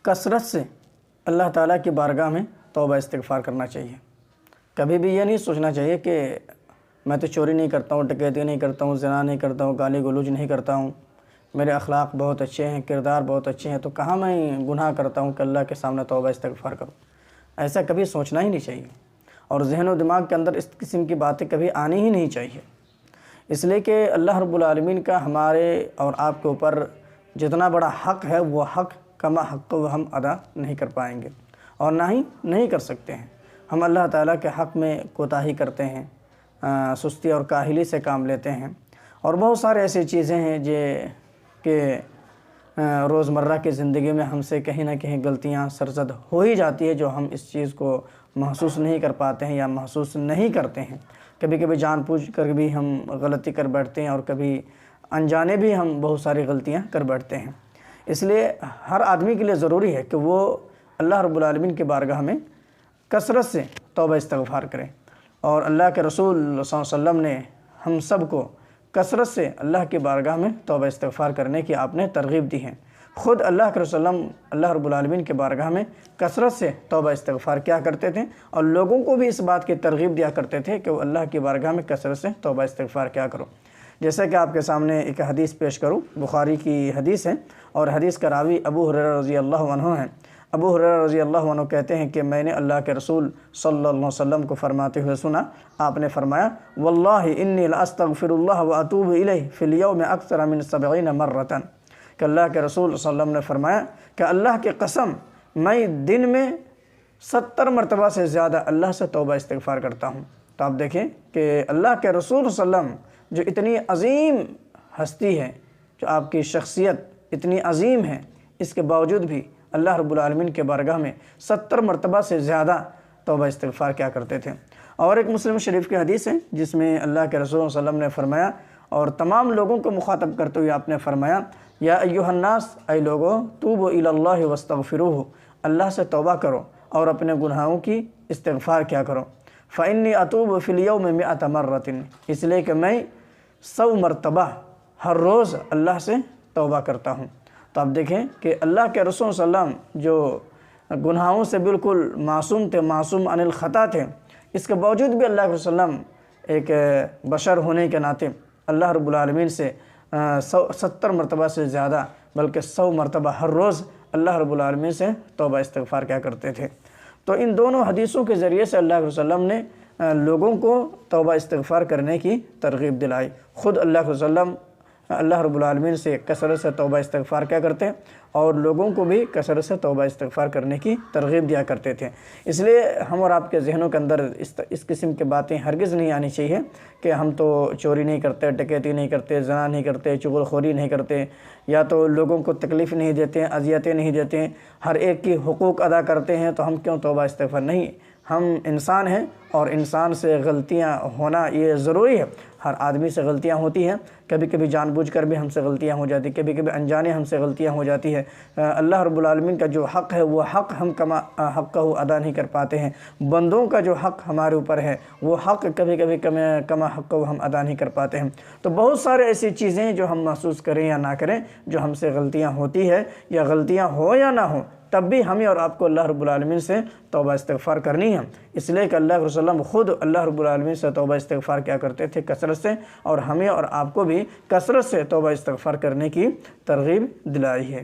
کثرت سے اللہ تعالیٰ کی بارگاہ میں توبہ استغفار کرنا چاہیے۔ کبھی بھی یہ نہیں سوچنا چاہیے کہ میں تو چوری نہیں کرتا ہوں، ڈکیتی نہیں کرتا ہوں، زنا نہیں کرتا ہوں، گالی گلوچ نہیں کرتا ہوں، میرے اخلاق بہت اچھے ہیں، کردار بہت اچھے ہیں، تو کہاں میں گناہ کرتا ہوں کہ اللہ کے سامنے توبہ استغفار کروں۔ ایسا کبھی سوچنا ہی نہیں چاہیے، اور ذہن و دماغ کے اندر اس قسم کی باتیں کبھی آنی ہی نہیں چاہیے، اس لیے کہ اللہ رب العالمین کا ہمارے اور آپ کے اوپر جتنا بڑا حق ہے، وہ حق کما حق کو ہم ادا نہیں کر پائیں گے، اور نہ ہی نہیں کر سکتے ہیں۔ ہم اللہ تعالیٰ کے حق میں کوتاہی کرتے ہیں، سستی اور کاہلی سے کام لیتے ہیں، اور بہت سارے ایسی چیزیں ہیں کہ روزمرہ کی زندگی میں ہم سے کہیں نہ کہیں غلطیاں سرزد ہو ہی جاتی ہے، جو ہم اس چیز کو محسوس نہیں کر پاتے ہیں یا محسوس نہیں کرتے ہیں۔ کبھی کبھی جان بوجھ کر بھی ہم غلطی کر بیٹھتے ہیں، اور کبھی انجانے بھی ہم بہت ساری غلطیاں کر بیٹھتے ہیں۔ اس لیے ہر آدمی کے لیے ضروری ہے کہ وہ اللہ رب العالمین کی بارگاہ میں کثرت سے توبہ استغفار کریں، اور اللہ کے رسول صلی اللہ علیہ وسلم نے ہم سب کو کثرت سے اللہ کی بارگاہ میں توبہ استغفار کرنے کی آپ نے ترغیب دی ہے۔ خود اللہ کے رسول اللہ رب العالمین کے بارگاہ میں کثرت سے توبہ استغفار کیا کرتے تھے، اور لوگوں کو بھی اس بات کی ترغیب دیا کرتے تھے کہ وہ اللہ کی بارگاہ میں کثرت سے توبہ استغفار کیا کرو۔ جیسا کہ آپ کے سامنے ایک حدیث پیش کروں، بخاری کی حدیث ہے، اور حدیث کا راوی ابو ہریرہ رضی اللہ عنہ ہیں۔ ابو ہریرہ رضی اللہ عنہ کہتے ہیں کہ میں نے اللہ کے رسول صلی اللہ علیہ وسلم کو فرماتے ہوئے سنا، آپ نے فرمایا واللہ انی لاستغفر اللہ واتوب الیہ فی الیوم اکثر من 70 مرۃ، کہ اللہ کے رسول صلی اللہ علیہ وسلم نے فرمایا کہ اللہ کی قسم میں دن میں 70 مرتبہ سے زیادہ اللہ سے توبہ استغفار کرتا ہوں۔ تو آپ دیکھیں کہ اللہ کے رسول صلی اللہ علیہ وسلم جو اتنی عظیم ہستی ہے، جو آپ کی شخصیت اتنی عظیم ہے، اس کے باوجود بھی اللہ رب العالمین کے بارگاہ میں 70 مرتبہ سے زیادہ توبہ استغفار کیا کرتے تھے۔ اور ایک مسلم شریف کی حدیث ہے جس میں اللہ کے رسول صلی اللہ علیہ وسلم نے فرمایا، اور تمام لوگوں کو مخاطب کرتے ہوئے آپ نے فرمایا یا ایھا الناس، اے لوگو توبوا الی اللہ واستغفروہ، اللہ سے توبہ کرو اور اپنے گناہوں کی استغفار کیا کرو۔ فإنی اتوب فی الیوم 100 مرۃ، اس لیے کہ میں 100 مرتبہ ہر روز اللہ سے توبہ کرتا ہوں۔ تو آپ دیکھیں کہ اللہ کے رسول صلی اللہ علیہ وسلم جو گناہوں سے بالکل معصوم تھے، معصوم عن الخطا تھے، اس کے باوجود بھی اللہ کے رسول صلی اللہ علیہ وسلم ایک بشر ہونے کے ناطے اللہ رب العالمین سے 70 مرتبہ سے زیادہ بلکہ 100 مرتبہ ہر روز اللہ رب العالمین سے توبہ استغفار کیا کرتے تھے۔ تو ان دونوں حدیثوں کے ذریعے سے اللہ کے رسول صلی اللہ علیہ وسلم نے لوگوں کو توبہ استغفار کرنے کی ترغیب دلائی۔ خود اللہ کے رسول اللہ رب العالمین سے کثرت سے توبہ استغفار کیا کرتے، اور لوگوں کو بھی کثرت سے توبہ استغفار کرنے کی ترغیب دیا کرتے تھے۔ اس لیے ہم اور آپ کے ذہنوں کے اندر اس قسم کی باتیں ہرگز نہیں آنی چاہیے کہ ہم تو چوری نہیں کرتے، ڈکیتی نہیں کرتے، زنا نہیں کرتے، چغل خوری نہیں کرتے، یا تو لوگوں کو تکلیف نہیں دیتے ہیں، اذیتیں نہیں دیتے ہیں، ہر ایک کی حقوق ادا کرتے ہیں، تو ہم کیوں توبہ استغفار؟ نہیں، ہم انسان ہیں، اور انسان سے غلطیاں ہونا یہ ضروری ہے۔ ہر آدمی سے غلطیاں ہوتی ہیں، کبھی کبھی جان بوجھ کر بھی ہم سے غلطیاں ہو جاتی ہیں، کبھی کبھی انجانے ہم سے غلطیاں ہو جاتی ہیں۔ اللہ رب العالمین کا جو حق ہے وہ حق ہم کما حق کا ادا نہیں کر پاتے ہیں، بندوں کا جو حق ہمارے اوپر ہے وہ حق کبھی کبھی کما حق کو ہم ادا نہیں کر پاتے ہیں۔ تو بہت سارے ایسی چیزیں جو ہم محسوس کریں یا نہ کریں، جو ہم سے غلطیاں ہوتی ہے، یا غلطیاں ہو یا نہ ہوں، تب بھی ہمیں اور آپ کو اللہ رب العالمین سے توبہ استغفار کرنی ہے۔ اس لیے کہ اللہ کے رسول خود اللہ رب العالمین سے توبہ استغفار کیا کرتے تھے کثرت سے، اور ہمیں اور آپ کو بھی کثرت سے توبہ استغفار کرنے کی ترغیب دلائی ہے۔